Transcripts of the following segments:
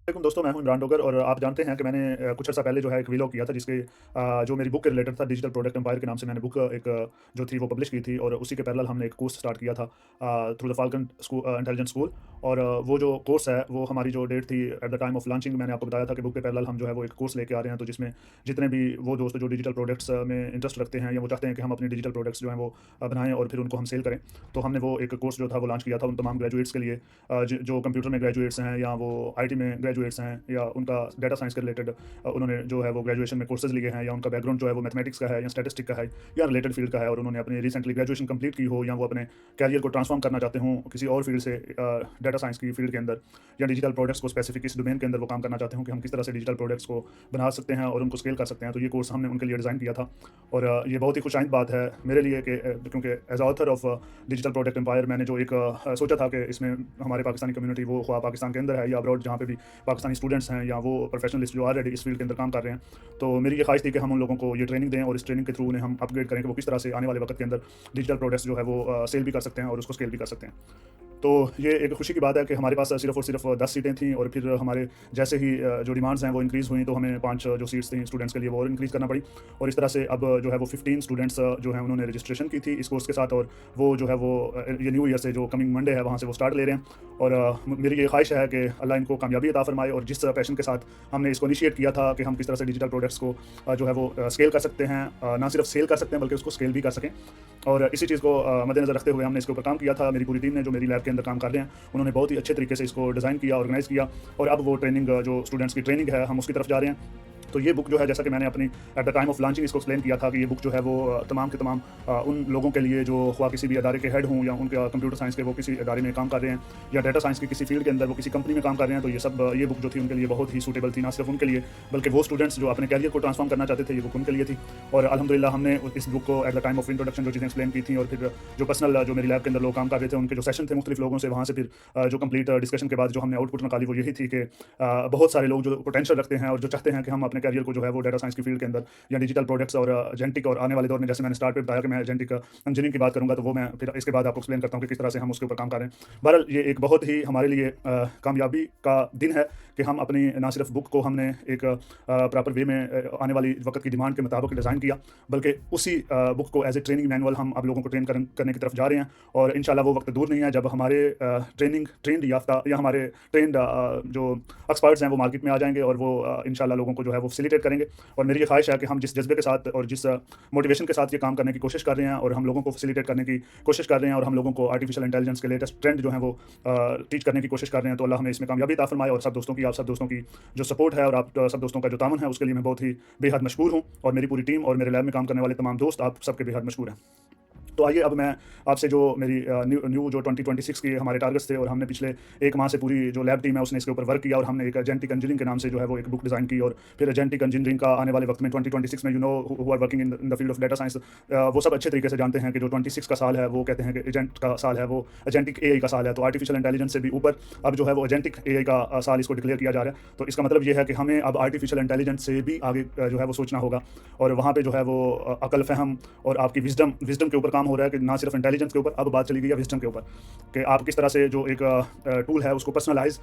वालेकुम दोस्तों, मैं हूं इमरान डोगर और आप जानते हैं कि मैंने कुछ अर्सा पहले जो है एक व्लॉग किया था जिसके जो मेरी बुक के रिलेटेड था। डिजिटल प्रोडक्ट एम्पायर के नाम से मैंने बुक जो थी वो पब्लिश की थी और उसी के पैरेलल हमने एक कोर्स स्टार्ट किया था through the falcon intelligence school. और वो जो कोर्स है वो हमारी जो डेट थी at the time of launching, मैंने आपको बताया था कि बुक के पैरेलल हम जो है वो एक कोर्स लेके आ रहे हैं। तो जिसमें जितने भी वो दोस्त जो डिजिटल प्रोडक्ट्स में इंटरेस्ट रखते हैं या वो चाहते हैं कि हम अपनी डिजिटल प्रोडक्ट्स जो हैं वो बनाएं और फिर उनको हम सेल करें, तो हमने वो एक कोर्स जो था वो लॉन्च किया था उन तमाम ग्रेजुएट्स के लिए जो कंप्यूटर में ग्रेजुएट्स हैं या वो आईटी में ग्रेजुएट्स हैं या उनका डाटा साइंस के रिलेटेड उन्होंने जो है वो ग्रेजुएशन में कोर्सेज लिए हैं या उनका बैकग्राउंड जो है वो मैथमेटिक्स का है या स्टैटिस्टिक का है या रिलेटेड फील्ड का है और उन्होंने अपनी रिसेंटली ग्रेजुएशन कंप्लीट की हो या वो अपने कैरियर को ट्रांसफॉर्म करना चाहते हों किसी और फील्ड से डाटा साइंस की फील्ड के अंदर या डिजिटल प्रोडक्ट्स को स्पेसिफिक इस डोमेन के अंदर वो काम करना चाहते हों कि हम किस तरह से डिजिटल प्रोडक्ट्स को बना सकते हैं और उनको स्केल कर सकते हैं। तो ये कोर्स हमने उनके लिए डिज़ाइन किया था और ये बहुत ही खुशाइंद बात है मेरे लिए कि क्योंकि as author of digital product empire मैंने जो एक सोचा था कि इसमें हमारे पाकिस्तानी कम्युनिटी वो ख्वाह पाकिस्तान के अंदर है या अब्रॉड जहाँ पे भी पाकिस्तानी स्टूडेंट्स हैं या वो प्रोफेशनलिस्ट जो ऑलरेडी इस फील्ड के अंदर काम कर रहे हैं, तो मेरी ये ख्वाहिश थी कि हम उन लोगों को ये ट्रेनिंग दें और इस ट्रेनिंग के थ्रू उन्हें हम अपग्रेड करें कि वो किस तरह से आने वाले वक्त के अंदर डिजिटल प्रोडक्ट्स जो है वो सेल भी कर सकते हैं और उसको स्केल भी कर सकते हैं। तो ये एक खुशी की बात है कि हमारे पास सिर्फ और सिर्फ 10 सीटें थी और फिर हमारे जैसे ही जो डिमांड्स हैं वो इंक्रीज़ हुई तो हमें 5 जो सीट्स थी स्टूडेंट्स के लिए वो और इंक्रीज़ करना पड़ी और इस तरह से अब जो है वो 15 स्टूडेंट्स जो हैं उन्होंने रजिस्ट्रेशन की थी इस कोर्स के साथ और वो जो है वो ये न्यू ईयर से जो कमिंग मंडे है वहाँ से वो स्टार्ट ले रहे हैं। और मेरी ये ख्वाहिश है कि अल्लाह इनको कामयाबी अता फरमाए और जिस पैशन के साथ हमने इसको इनिशिएट किया था कि हम किस तरह से डिजिटल प्रोडक्ट्स को जो है वो स्केल कर सकते हैं, ना सिर्फ सेल कर सकते हैं बल्कि उसको स्केल भी कर सकें। और इसी चीज़ को मद्देनज़र रखते हुए हमने इसके ऊपर काम किया था। मेरी पूरी टीम ने जो मेरी लैब के अंदर काम कर रहे हैं उन्होंने बहुत ही अच्छे तरीके से इसको डिज़ाइन किया, ऑर्गेनाइज़ किया और अब वो ट्रेनिंग जो स्टूडेंट्स की ट्रेनिंग है हम उसकी तरफ जा रहे हैं। तो ये बुक जो है जैसा कि मैंने अपनी at the time of launching इसको एक्सप्लेन किया था कि ये बुक जो है वो तमाम के तमाम उन लोगों के लिए जो ख्वाह किसी भी अदारे के हेड हों या उनके कंप्यूटर साइंस के वो किसी अदारे में काम कर रहे हैं या डाटा साइंस की किसी फील्ड के अंदर वो किसी कंपनी में काम कर रहे हैं, तो ये बुक जो थी उनके लिए बहुत ही सूटेबल थी, ना सिर्फ उनके लिए बल्कि वो स्टूडेंट्स जो अपने कैरियर को ट्रांसफॉर्म करना चाहते थे ये बुक उनके लिए थी। और अल्हम्दुलिल्लाह हमने इस बुक को at the time of introduction जो चीज़ें एक्सप्लेन की थी और फिर जो पर्सनल जो मेरी लैब के अंदर लोग काम कर रहे थे उनके जो सेशन थे मुख्तलिफ लोगों से, वहाँ से फिर जो कंप्लीट डिस्कशन के बाद जो हमने आउटपुट निकाली वो यही थी कि बहुत सारे लोग जो पोटेंशियल रखते हैं और जो चाहते हैं कि हम अपने कैरियर को जो है वो डाटा साइंस की फील्ड के अंदर या डिजिटल प्रोडक्ट्स और एजेंटिक और आने वाले दौर में जैसे मैंने स्टार्ट पे बताया कि मैं एजेंटिक इंजीनियरिंग की बात करूंगा तो वो मैं फिर इसके बाद आपको एक्सप्लेन करता हूँ कि किस तरह से हम उसके ऊपर काम कर रहे हैं। बहरहाल ये एक बहुत ही हमारे लिए कामयाबी का दिन है कि हम अपनी ना सिर्फ बुक को हमने एक प्रॉपर वे में आने वाली वक्त की डिमांड के मुताबिक डिज़ाइन किया बल्कि उसी बुक को एज ए ट्रेनिंग मैनुअल हम आप लोगों को करने की तरफ जा रहे हैं। और इंशाल्लाह वो वक्त दूर नहीं है जब हमारे ट्रेंड याफ्ता या हमारे ट्रेंड जो एक्सपर्ट्स हैं वो मार्केट में आ जाएंगे और वो इंशाल्लाह लोगों को जो है वो फैसिलिटेट करेंगे। और मेरी ये ख्वाहिश है कि हम जिस जज्बे के साथ और जिस मोटिवेशन के साथ ये काम करने की कोशिश कर रहे हैं और हम लोगों को फैसिलिटेट करने की कोशिश कर रहे हैं और हम लोगों को आर्टिफिशियल इंटेलिजेंस के लेटेस्ट ट्रेंड जो है वो टीच करने की कोशिश कर रहे हैं, तो अल्लाह हमें इसमें कामयाबी अता फरमाए। और आप सब दोस्तों की जो सपोर्ट है और आप सब दोस्तों का जो तामन है उसके लिए मैं बहुत ही बेहद मशहूर हूँ और मेरी पूरी टीम और मेरे लैब में काम करने वाले तमाम दोस्त आप सबके बेहद मशहूर हैं। तो आइए अब मैं आपसे जो मेरी न्यू जो 2026 के हमारे टारगेट्स थे और हमने पिछले एक माह से पूरी जो लैब टीम है उसने इसके ऊपर वर्क किया और हमने एक एजेंटिक इंजीनियरिंग के नाम से जो है वो एक बुक डिज़ाइन की और फिर एजेंटिक इंजीनियरिंग का आने वाले वक्त में 2026 में who are working in the field of data science वो सब अच्छे तरीके से जानते हैं कि जो 26 का साल है वो कहते हैं कि एजेंट का साल है, वो एजेंटिक एआई का साल है। तो आर्टिफिशियल इंटेलिजेंस से भी ऊपर अब जो है वो एजेंटिक एआई का साल इसको डिक्लेयर किया जा रहा है। तो इसका मतलब ये है कि हमें अब आर्टिफिशियल इंटेलिजेंस से भी आगे जो है वो सोचना होगा और वहाँ पे जो है वो अकल फहम और आपकी विजडम के ऊपर काम हो रहा है कि ना सिर्फ इंटेलिजेंस के ऊपर अब बात चली गई है विजडम के ऊपर कि आप किस तरह से जो एक टूल है उसको पर्सनलाइज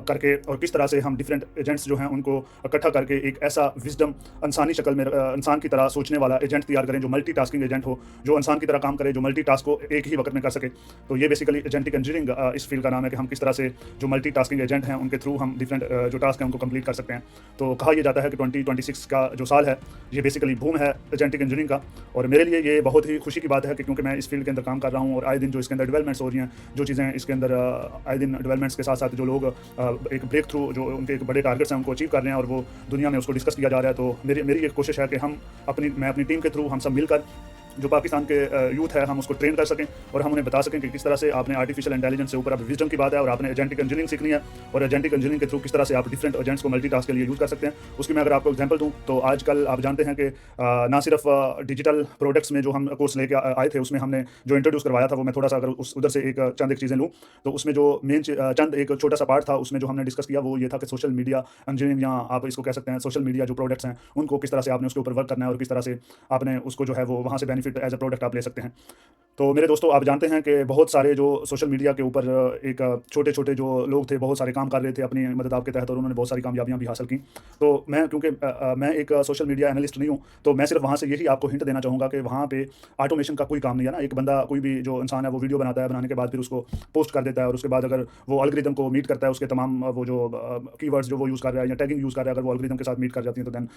करके और किस तरह से हम डिफरेंट एजेंट्स जो हैं उनको इकट्ठा करके एक ऐसा विजडम इंसानी शक्ल में इंसान की तरह सोचने वाला एजेंट तैयार करें जो मल्टीटास्किंग एजेंट हो, जो इंसान की तरह काम करे, जो मल्टीटास्क को एक ही वक्त में कर सके। तो ये बेसिकली एजेंटिक इंजीनियरिंग इस फील्ड का नाम है कि हम किस तरह से जो मल्टीटास्किंग एजेंट हैं उनके थ्रू हम डिफरेंट जो टास्क हैं उनको कंप्लीट कर सकते हैं। तो कहा यह जाता है कि 2026 का जो साल है ये बेसिकली बूम है एजेंटिक इंजीनियरिंग का और मेरे लिए ये बहुत ही खुशी की बात है कि क्योंकि मैं इस फील्ड के अंदर काम कर रहा हूँ और आए दिन जो इसके अंदर डेवलपमेंट्स हो रही हैं, जो चीज़ें इसके अंदर आए दिन डेवलपमेंट्स के साथ साथ जो लोग एक ब्रेक थ्रू जो उनके एक बड़े टारगेट्स हैं उनको अचीव कर रहे हैं और वो दुनिया में उसको डिस्कस किया जा रहा है। तो मेरी एक कोशिश है कि मैं अपनी टीम के थ्रू हम सब मिलकर जो पाकिस्तान के यूथ है हम उसको ट्रेन कर सकें और हम उन्हें बता सकें कि किस तरह से आपने आर्टिफिशियल इंटेलिजेंस से ऊपर अब विजडम की बात है और आपने एजेंटिक इंजीनियरिंग सीखनी है और एजेंटिक इंजीनियरिंग के थ्रू किस तरह से आप डिफरेंट एजेंट्स को मल्टीटास्क के लिए यूज़ कर सकते हैं। उसकी मैं अगर आपको एग्जांपल दूं तो आजकल आप जानते हैं कि ना सिर्फ डिजिटल प्रोडक्ट्स में जो हम कोर्स लेके आए थे उसमें हमने जो इंट्रोड्यूस करवाया था वो मैं थोड़ा सा अगर उधर से एक चीज़ें लूँ तो उसमें जो मेन चंद एक छोटा सा पार्ट था उसमें जो हमने डिस्कस किया वो ये था कि सोशल मीडिया इंजीनियरिंग या आप इसको कह सकते हैं सोशल मीडिया जो प्रोडक्ट्स हैं उनको किस तरह से आपने उसके ऊपर वर्क करना है और किस तरह से आपने उसको जो है वो वहाँ से बेनिफिट एज अ प्रोडक्ट आप ले सकते हैं। तो मेरे दोस्तों, आप जानते हैं कि बहुत सारे जो सोशल मीडिया के ऊपर एक छोटे-छोटे जो लोग थे, बहुत सारे काम कर रहे थे अपनी मदद आपके तहत, और उन्होंने बहुत सारी कामयाबियाँ भी हासिल की। तो मैं, क्योंकि मैं एक सोशल मीडिया एनालिस्ट नहीं हूँ, तो मैं सिर्फ वहाँ से यही आपको हिंट देना चाहूँगा कि वहाँ पे ऑटोमेशन का कोई काम नहीं है ना। एक बंदा, कोई भी जो इंसान है, वो वीडियो बनाता है, बनाने के बाद फिर उसको पोस्ट कर देता है, और उसके बाद अगर वो एल्गोरिदम को मीट करता है, उसके तमाम वो जो कीवर्ड्स जो वो यूज़ कर रहा है या टैगिंग यूज़ कर रहा है, अगर वो एल्गोरिदम के साथ मीट कर जाती है, तो then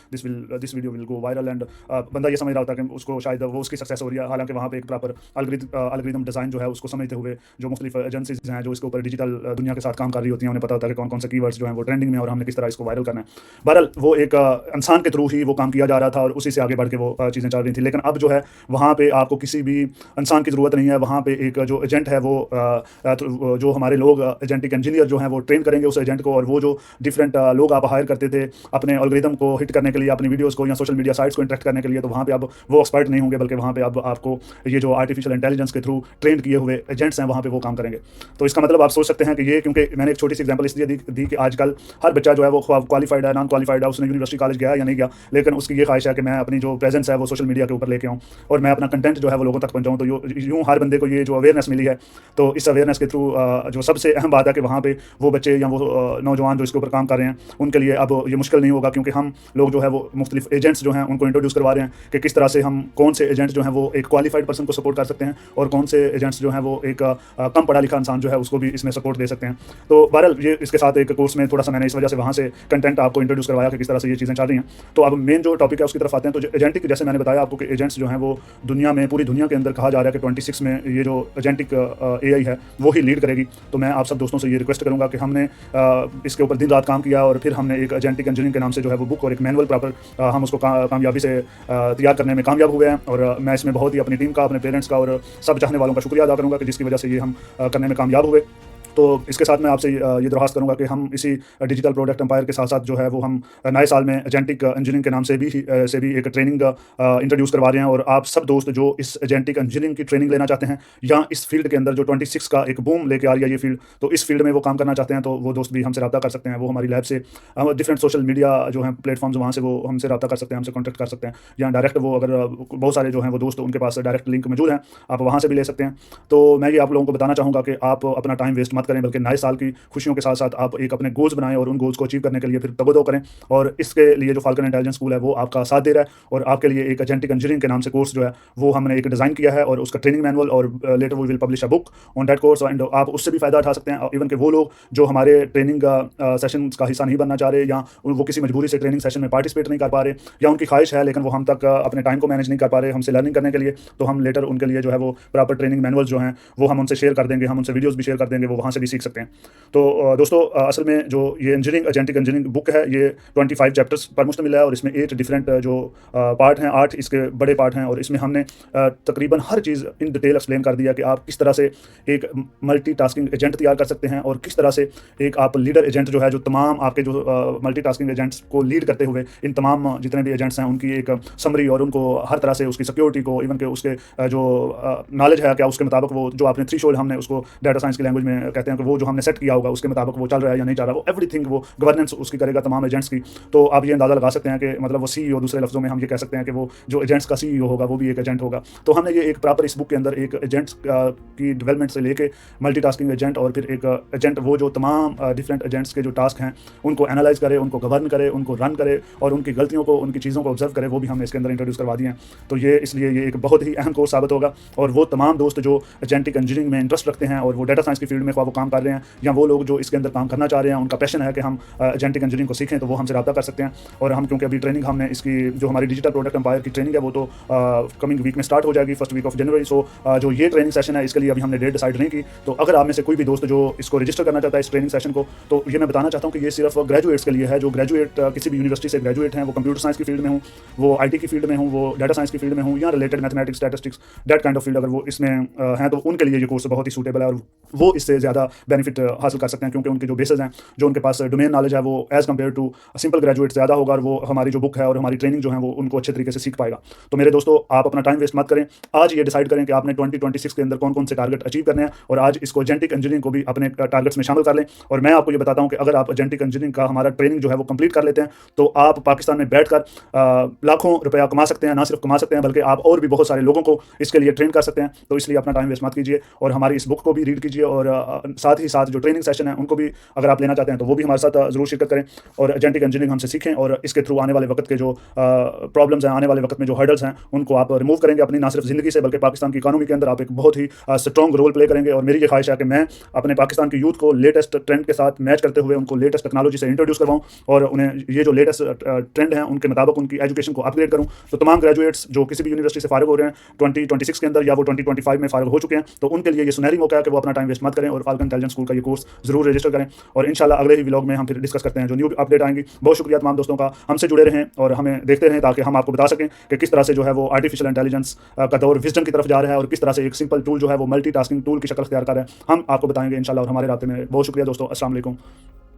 this video will go viral, and बंदा ये समझ रहा होता है कि उसको शायद वो उसकी सक्सेस हो रही है। हालाँकि वहाँ पे एक प्रॉपर एल्गोरिदम डिज़ाइन जो है उसको समझते हुए, जो मुख्तलिफ एजेंसीज हैं जो इसके ऊपर डिजिटल दुनिया के साथ काम कर रही होती हैं, उन्हें पता होता है कि कौन कौन से कीवर्ड्स जो हैं वो ट्रेंडिंग में है और हमने किस तरह इसको वायरल करना है। बहरहाल वो एक इंसान के थ्रू ही वो काम किया जा रहा था, और उसी से आगे बढ़ के वो चीज़ें चल रही थी। लेकिन अब जो है, वहाँ पे आपको किसी भी इंसान की ज़रूरत नहीं है। वहाँ पे एक जो एजेंट है, वो जो हमारे लोग एजेंटिक इंजीनियर जो हैं वो ट्रेन करेंगे उस एजेंट को, और वो जो डिफरेंट लोग आप हायर करते थे अपने एल्गोरिदम को हिट करने के लिए, अपनी वीडियोज़ को या सोशल मीडिया साइट्स को इंटरेक्ट करने के लिए, तो वहाँ पे अब वो एक्सपर्ट नहीं होंगे, बल्कि वहाँ पे अब आपको ये जो आर्टिफिशियल इंटेलिजेंस के थ्रू ट्रेन किए हुए एजेंट्स हैं, वहाँ पे वो काम करेंगे। तो इसका मतलब आप सोच सकते हैं कि ये, क्योंकि मैंने एक छोटी सी एग्जांपल इसलिए दी कि आजकल हर बच्चा जो है वो क्वालिफाइड है, नॉन क्वालिफाइड है, उसने यूनिवर्सिटी कॉलेज गया या नहीं गया, लेकिन उसकी ये ख्वाहिश है कि मैं अपनी जो प्रेजेंस है वो सोशल मीडिया के ऊपर लेके आऊँ, और मैं अपना कंटेंट जो है वो लोगों तक पहुँचाऊँ। तो यूँ हर बंदे को ये जो अवेयरनेस मिली है, तो इस अवेयरनेस के थ्रू जो सबसे अहम बात है कि वहाँ पे वो बच्चे या वो नौजवान जो इसके ऊपर काम कर रहे हैं, उनके लिए अब ये मुश्किल नहीं होगा, क्योंकि हम लोग जो है वो मुख्तलिफ एजेंट्स जो हैं उनको इंट्रोड्यूस करवा रहे हैं कि किस तरह से हम, कौन से एजेंट्स जो हैं वो एक क्वालिफाइड पर्सन को सपोर्ट कर सकते हैं, और कौन से एजेंट्स जो हैं वो एक कम पढ़ा लिखा इंसान जो है उसको भी इसमें सपोर्ट दे सकते हैं। तो बहरहाल ये इसके साथ एक कोर्स में थोड़ा सा मैंने इस वजह से वहाँ से कंटेंट आपको इंट्रोड्यूस करवाया कि किस तरह से ये चीज़ें चल रही हैं। तो अब मेन जो टॉपिक है उसकी तरफ आते हैं। तो जो एजेंटिक, जैसे मैंने बताया आपको कि एजेंट्स जो हैं वो दुनिया में, पूरी दुनिया के अंदर कहा जा रहा है कि 26 में ये जो एजेंटिक AI है वो ही लीड करेगी। तो मैं आप सब दोस्तों से ये रिक्वेस्ट करूँगा कि हमने इसके ऊपर दिन रात काम किया, और फिर हमने एक एजेंटिक इंजीनियरिंग के नाम से जो है वो बुक और एक मैनुअल प्रॉपर हम उसको कामयाबी से तैयार करने में कामयाब हुए हैं। और मैं इसमें बहुत ही अपनी टीम का, अपने पेरेंट्स का और सब चाहने वालों का शुक्रिया अदा करूँगा कि जिसकी वजह से ये हम करने में कामयाब हुए। तो इसके साथ मैं आपसे ये दरख्वास्त करूँगा कि हम इसी डिजिटल प्रोडक्ट एम्पायर के साथ-साथ जो है वो हम नए साल में एजेंटिक इंजीनियरिंग के नाम से भी एक ट्रेनिंग इंट्रोड्यूस करवा रहे हैं। और आप सब दोस्त जो इस एजेंटिक इंजीनियरिंग की ट्रेनिंग लेना चाहते हैं, या इस फील्ड के अंदर जो 26 का एक बूम लेके आ रही है ये फील्ड, तो इस फील्ड में वो काम करना चाहते हैं, तो वो दोस्त भी हमसे रब्ता कर सकते हैं। वो हमारी लैब से डिफरेंट सोशल मीडिया जो हैं प्लेटफॉर्म्स, वहाँ से वो हमसे रब्ता कर सकते हैं, हमसे कॉन्टैक्ट कर सकते हैं, या डायरेक्ट वो, अगर बहुत सारे जो हैं वो दोस्त उनके पास डायरेक्ट लिंक मौजूद हैं, आप वहाँ से भी ले सकते हैं। तो मैं ये आप लोगों को बताना चाहूँगा कि आप अपना टाइम वेस्ट मत करें, बल्कि नए साल की खुशियों के साथ-साथ आप एक अपने गोल्स बनाएं, और उन गोल्स को अचीव करने के लिए फिर तगो-दो करें। और इसके लिए जो फाल्कन इंटेलिजेंस स्कूल है वो आपका साथ दे रहा है, और आपके लिए एक एजेंटिक इंजीनियरिंग के नाम से कोर्स जो है वो हमने एक डिज़ाइन किया है, और उसका ट्रेनिंग मैनुअल, और later we will publish a book on that course, and आप उससे भी फ़ायदा उठा सकते हैं। इवन कि वो लोग जो हमारे ट्रेनिंग सेशंस का हिस्सा नहीं बनना चाह रहे, या वो किसी मजबूरी से ट्रेनिंग सेशन में पार्टिसिपेट नहीं कर पा रहे, या उनकी ख्वाहिश है लेकिन वो हम तक अपने टाइम को मैनेज नहीं कर पा रहे हमसे लर्निंग करने के लिए, तो हम लेटर उनके लिए जो है वो प्रॉपर ट्रेनिंग मैनुअल जो हैं वो हम उनसे शेयर कर देंगे, हम उनसे वीडियोज़ भी शेयर कर देंगे, वो वहाँ से भी सीख सकते हैं। तो दोस्तों, असल में जो ये एजेंटिक इंजीनियरिंग बुक है, ये 25 चैप्टर्स पर मुश्तमिल है, और इसमें 8 डिफरेंट जो पार्ट हैं, 8 इसके बड़े पार्ट हैं, और इसमें हमने तकरीबन हर चीज़ इन डिटेल एक्सप्लेन कर दिया कि आप किस तरह से एक मल्टीटास्किंग एजेंट तैयार कर सकते हैं, और किस तरह से एक आप लीडर एजेंट जो है, जो तमाम आपके जो मल्टीटास्किंग एजेंट्स को लीड करते हुए इन तमाम जितने भी एजेंट्स हैं उनकी एक समरी, और उनको हर तरह से उसकी सिक्योरिटी को, इवन के उसके जो नॉलेज है क्या उसके मुताबिक वो जो आपने थ्रेशोल्ड, हमने उसको डाटा साइंस की लैंग्वेज में कहते हैं कि वो जो हमने सेट किया होगा उसके मुताबिक वो चल रहा है या नहीं चल रहा, वो एवरीथिंग वो गवर्नेंस उसकी करेगा तमाम एजेंट्स की। तो आप ये अंदाज़ा लगा सकते हैं कि मतलब वो CEO, दूसरे लफ्ज़ों में हम ये कह सकते हैं कि वो जो एजेंट्स का CEO होगा वो भी एक एजेंट होगा। तो हमने ये एक प्रॉपर इस बुक के अंदर एक एजेंट्स की डेवलपमेंट से लेके मल्टीटास्किंग एजेंट, और फिर एक एजेंट वो जो तमाम डिफरेंट एजेंट्स के जो टास्क हैं उनको एनालाइज करे, उनको गवर्न करे, उनको रन करे, और उनकी गलतियों को, उनकी चीज़ों को ऑब्जर्व करे, वो भी हमने इसके अंदर इंट्रोड्यूस करवा दिए हैं। तो ये इसलिए ये एक बहुत ही अहम कोर्स साबित होगा, और वो तमाम दोस्त जो एजेंटिक इंजीनियरिंग में इंटरेस्ट रखते हैं और वो डाटा साइंस की फील्ड में वो काम कर रहे हैं, या वो लोग जो इसके अंदर काम करना चाह रहे हैं, उनका पैशन है कि हम एजेंटिक इंजीनियरिंग को सीखें, तो वो हमसे रब्ता कर सकते हैं। और हम, क्योंकि अभी ट्रेनिंग हमने इसकी जो हमारी डिजिटल प्रोडक्ट एम्पायर की ट्रेनिंग है वो तो कमिंग वीक में स्टार्ट हो जाएगी, फर्स्ट वीक ऑफ जनवरी। सो जो ये ट्रेनिंग सेशन है इसके लिए अभी हमने डेट डिसाइड नहीं की। तो अगर आप में से कोई भी दोस्त जो इसको रजिस्टर करना चाहता है इस ट्रेनिंग सेशन को, तो ये मैं बताना चाहता हूँ कि ये सिर्फ ग्रेजुएट्स के लिए है, जो ग्रेजुएट किसी भी यूनिवर्सिटी से ग्रेजुएट हैं, वो कंप्यूटर साइंस की फील्ड में हूँ, वो IT की फील्ड में हूँ, वो डाटा साइंस की फील्ड में हूँ, या related mathematics, statistics, that kind of field अगर वो इसमें हैं, तो उनके लिए ये कोर्स बहुत ही सूटेबल है, और वो इससे ज़्यादा ज़्यादा बेनिफिट हासिल कर सकते हैं, क्योंकि उनके जो बेसिस हैं, जो उनके पास डोमेन नॉलेज है, वो as compared to simple graduate ज़्यादा होगा, और वो हमारी जो बुक है और हमारी ट्रेनिंग जो है वो उनको अच्छे तरीके से सीख पाएगा। तो मेरे दोस्तों, आप अपना टाइम वेस्ट मत करें, आज ये डिसाइड करें कि आपने 2026 के अंदर कौन कौन से टारगेट अचीव करने हैं, और आज इसको एजेंटिक इंजीनियरिंग को भी अपने टारगेट्स में शामिल कर लें। और मैं आपको ये बताता हूँ कि अगर आप एजेंटिक इंजीनियरिंग का हमारा ट्रेनिंग जो है वो कंप्लीट कर लेते हैं, तो आप पाकिस्तान में बैठकर लाखों रुपया कमा सकते हैं। ना सिर्फ कमा सकते हैं, बल्कि आप और भी बहुत सारे लोगों को इसके लिए ट्रेन कर सकते हैं। तो इसलिए अपना टाइम वेस्ट मत कीजिए, और हमारी इस बुक को भी रीड कीजिए, और साथ ही साथ जो ट्रेनिंग सेशन है उनको भी अगर आप लेना चाहते हैं तो वो भी हमारे साथ ज़रूर शिरकत करें, और एजेंटिक इंजीनियरिंग हमसे सीखें, और इसके थ्रू आने वाले वक्त के जो प्रॉब्लम्स हैं, आने वाले वक्त में जो हर्डल्स हैं, उनको आप रिमूव करेंगे अपनी ना सिर्फ ज़िंदगी से, बल्कि पाकिस्तान की इकानमी के अंदर आप एक बहुत ही स्ट्रॉन्ग रोल प्ले करेंगे। और मेरी ये ख्वाहिश है कि मैं अपने पाकिस्तान की यूथ को लेटेस्ट ट्रेंड के साथ मैच करते हुए उनको लेटेस्ट टेक्नोलॉजी से इंट्रोड्यूस करवाऊँ, और उन्हें ये जो लेटेस्ट ट्रेंड है उनके मुताबिक उनकी एजुकेशन को अपग्रेड करूँ। तो तमाम ग्रेजुएट्स जो किसी भी यूनिवर्सिटी से फारिग हो रहे हैं 2026 के अंदर, या वो 2025 में फारिग हो चुके हैं, तो उनके लिए ये सुनहरी मौका है कि वो अपना टाइम वेस्ट मत करें और फाल्कन इंटेलिजेंस स्कूल का ये कोर्स जरूर रजिस्टर करें। और इंशाल्लाह अगले ही व्लॉग में हम फिर डिस्कस करते हैं जो न्यू अपडेट आएंगी। बहुत शुक्रिया तमाम दोस्तों का, हमसे जुड़े रहें और हमें देखते रहें, ताकि हम आपको बता सकें कि किस तरह से जो है वो आर्टिफिशियल इंटेलिजेंस का दौर विजडम की तरफ जा रहा है, और किस तरह से एक सिंपल टूल जो है वो मल्टीटास्किंग टूल की शक्ल अख्तियार कर रहा है। हम आपको बताएंगे इंशाल्लाह, और हमारे रास्ते में। बहुत शुक्रिया दोस्तों, अस्सलाम वालेकुम।